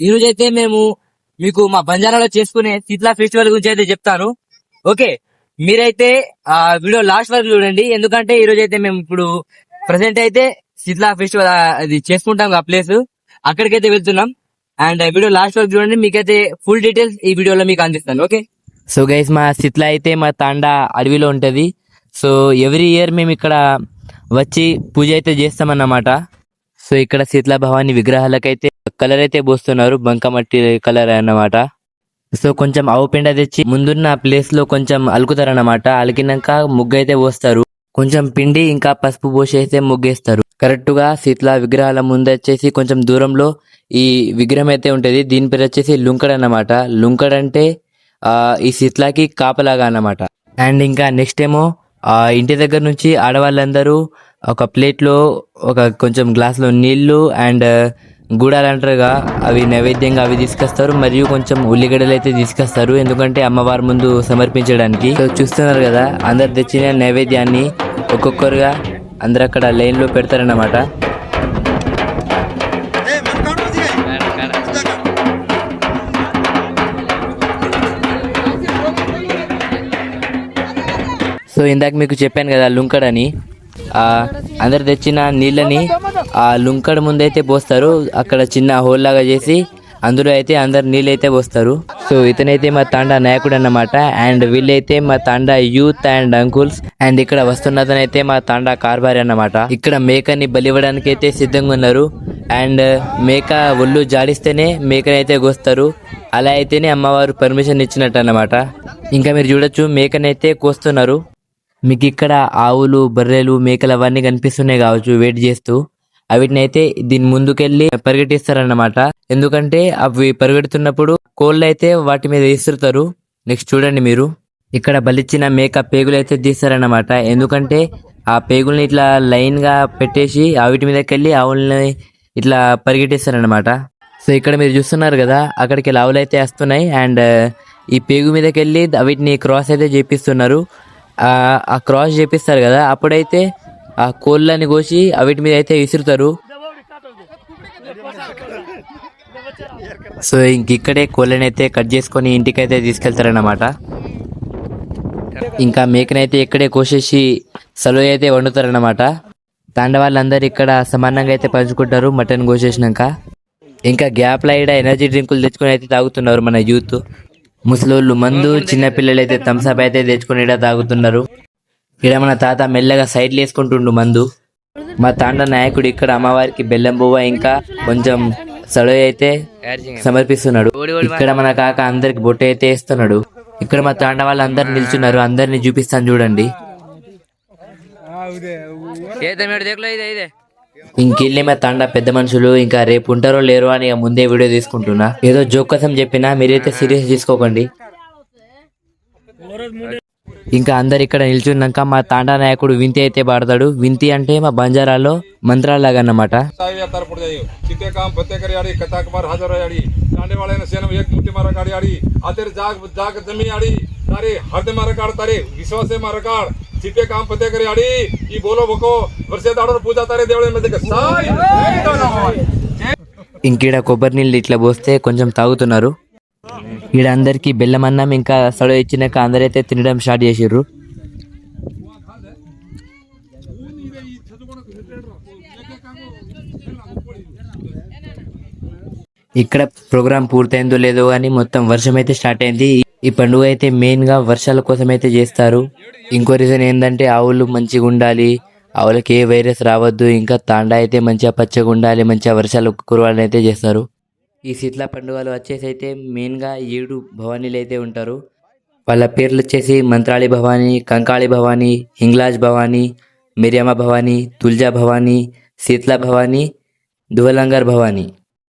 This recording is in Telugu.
ఈ రోజు అయితే మేము మీకు మా బంజారాలో చేసుకునే శీతలా ఫెస్టివల్ గురించి అయితే చెప్తాను. ఓకే, మీరైతే ఆ వీడియో లాస్ట్ వరకు చూడండి. ఎందుకంటే ఈ రోజు అయితే మేము ఇప్పుడు ప్రెసెంట్ అయితే శీతలా ఫెస్టివల్ అది చేసుకుంటాం ఆ ప్లేస్, అక్కడికైతే వెళ్తున్నాం. అండ్ వీడియో లాస్ట్ వరకు చూడండి, మీకైతే ఫుల్ డీటెయిల్స్ ఈ వీడియోలో మీకు అందిస్తాను. ఓకే, సో గైస్, మా శీతలా అయితే మా తాండా అడవిలో ఉంటది. సో ఎవ్రీ ఇయర్ మేము ఇక్కడ వచ్చి పూజ అయితే చేస్తామన్నమాట. సో ఇక్కడ శీతలా భవాని విగ్రహాలకైతే కలర్ అయితే పోస్తున్నారు, బంకమట్టి కలర్ అన్నమాట. సో కొంచెం ఆవు పెండ తెచ్చి ముందున్న ప్లేస్ లో కొంచెం అలుకుతారన్నమాట. అలికినాక ముగ్గు అయితే పోస్తారు. కొంచెం పిండి ఇంకా పసుపు పోసి అయితే ముగ్గేస్తారు. కరెక్ట్ గా శీతలా విగ్రహాల ముందు వచ్చేసి కొంచెం దూరంలో ఈ విగ్రహం అయితే ఉంటది. దీని పేరు వచ్చేసి లుంకడ్ అన్నమాట. లుంకడ్ అంటే ఈ శీతలాకి కాపలాగా అన్నమాట. అండ్ ఇంకా నెక్స్ట్ ఏమో ఇంటి దగ్గర నుంచి ఆడవాళ్ళందరూ ఒక ప్లేట్ లో ఒక కొంచెం గ్లాస్ లో నీళ్లు అండ్ గూడాలు అంటారుగా, అవి నైవేద్యంగా అవి తీసుకొస్తారు. మరియు కొంచెం ఉల్లిగడ్డలు అయితే తీసుకొస్తారు, ఎందుకంటే అమ్మవారి ముందు సమర్పించడానికి. సో చూస్తున్నారు కదా, అందరు తెచ్చిన నైవేద్యాన్ని ఒక్కొక్కరుగా అందరు అక్కడ లైన్ లో పెడతారన్నమాట. సో ఇందాక మీకు చెప్పాను కదా లుంకడ్ అని, అందరు తెచ్చిన నీళ్ళని ఆ లుంకడ్ ముందైతే పోస్తారు. అక్కడ చిన్న హోల్ లాగా చేసి అందులో అయితే అందరు నీళ్ళు అయితే పోస్తారు. సో ఇతనైతే మా తాండా నాయకుడు అన్నమాట. అండ్ వీళ్ళైతే మా తాండా యూత్ అండ్ అంకుల్స్. అండ్ ఇక్కడ వస్తున్నతనైతే మా తాండా కార్బారి అన్నమాట. ఇక్కడ మేకని బలివ్వడానికి అయితే సిద్ధంగా ఉన్నారు. అండ్ మేక ఒళ్ళు జాడిస్తేనే మేకనైతే కోస్తారు. అలా అయితేనే అమ్మవారు పర్మిషన్ ఇచ్చినట్టు అన్నమాట. ఇంకా మీరు చూడొచ్చు, మేకనైతే కోస్తున్నారు. మీకు ఇక్కడ ఆవులు, బర్రెలు, మేకలు అవన్నీ కనిపిస్తున్నాయి కావచ్చు వెయిట్ చేస్తూ. వీటిని అయితే దీని ముందుకెళ్ళి పరిగెట్టిస్తారన్నమాట. ఎందుకంటే అవి పరిగెడుతున్నప్పుడు కోళ్ళు అయితే వాటి మీద ఇస్తుతారు. నెక్స్ట్ చూడండి మీరు, ఇక్కడ బలిచ్చిన మేక పేగులు అయితే తీస్తారన్నమాట. ఎందుకంటే ఆ పేగుల్ని ఇట్లా లైన్ గా పెట్టేసి వీటి మీదకెళ్ళి ఆవుల్ని ఇట్లా పరిగెట్టిస్తారన్నమాట. సో ఇక్కడ మీరు చూస్తున్నారు కదా, అక్కడికి ఆవులు అయితే వస్తున్నాయి. అండ్ ఈ పేగు మీదకెళ్ళి వీటిని క్రాస్ అయితే చేపిస్తున్నారు. ఆ క్రాస్ చేపిస్తారు కదా, అప్పుడైతే ఆ కోళ్ళని కోసి వీటి మీద అయితే విసురుతారు. సో ఇక్కడే కోళ్ళని అయితే కట్ చేసుకొని ఇంటికైతే తీసుకెళ్తారన్నమాట. ఇంకా మేకనైతే ఇక్కడే కోసేసి సలో అయితే వండుతారన్నమాట. తాండ వాళ్ళందరూ ఇక్కడ సమానంగా అయితే పంచుకుంటారు మటన్ కోసేసినాక. ఇంకా గ్యాప్ లైడ్ ఎనర్జీ డ్రింకులు తెచ్చుకొని అయితే తాగుతున్నారు మన యూత్. ముసలోళ్ళు మందు, చిన్నపిల్లలు అయితే థమ్స్అప్ అయితే తెచ్చుకొని ఇక్కడ తాగుతున్నారు. ఇక్కడ మన తాత మెల్లగా సైడ్లు వేసుకుంటుండు మందు. మా తాండ నాయకుడు ఇక్కడ అమ్మవారికి బెల్లం పువ్వ ఇంకా కొంచెం సడవ అయితే సమర్పిస్తున్నాడు. ఇక్కడ మన కాక అందరికి బొట్టు అయితే వేస్తున్నాడు. ఇక్కడ మా తాండ వాళ్ళు అందరు నిల్చున్నారు, అందరిని చూపిస్తాను చూడండి. ఇంకెళ్ళి మా తాండా పెద్ద మనుషులు ఇంకా రేపు ఉంటారో లేరో అని ముందే వీడియో తీసుకుంటున్నా. ఏదో జోక్ కోసం చెప్పినా, మీరైతే సీరియస్ తీసుకోకండి. ఇంకా అందరు ఇక్కడ నిల్చున్నాక మా తాండా నాయకుడు వింతి అయితే పాడతాడు. వింతి అంటే మా బంజారాలో మంత్రాలాగా అన్నమాట. ఇంకీడ కొబ్బరి నీళ్ళు ఇట్లా పోస్తే కొంచెం తాగుతున్నారు. ఈడ అందరికి బెల్లం అన్నం ఇంకా సడవ ఇచ్చినాక అందరైతే తినడం స్టార్ట్ చేసిర్రు. ఇక్కడ ప్రోగ్రామ్ పూర్తయిందో లేదో కానీ మొత్తం వర్షం అయితే స్టార్ట్ అయింది. ఈ పండుగ అయితే మెయిన్ గా వర్షాల కోసం అయితే చేస్తారు. ఇంకో రీజన్ ఏంటంటే ఆవులు మంచిగా ఉండాలి, ఆవులకి ఏ వైరస్ రావద్దు, ఇంకా తాండా అయితే మంచిగా పచ్చగా ఉండాలి, మంచిగా వర్షాలు కురవాలని అయితే చేస్తారు. ఈ శీతలా పండుగలు వచ్చేసి అయితే మెయిన్ గా 7 భవానీలు అయితే ఉంటారు. వాళ్ళ పేర్లు వచ్చేసి మంత్రాళి భవానీ, కంకాళి భవానీ, హింగ్లాజ్ భవానీ, మిరియమ్మ భవానీ, తుల్జా భవానీ, శీతలా భవానీ, దువలంగర్ భవానీ.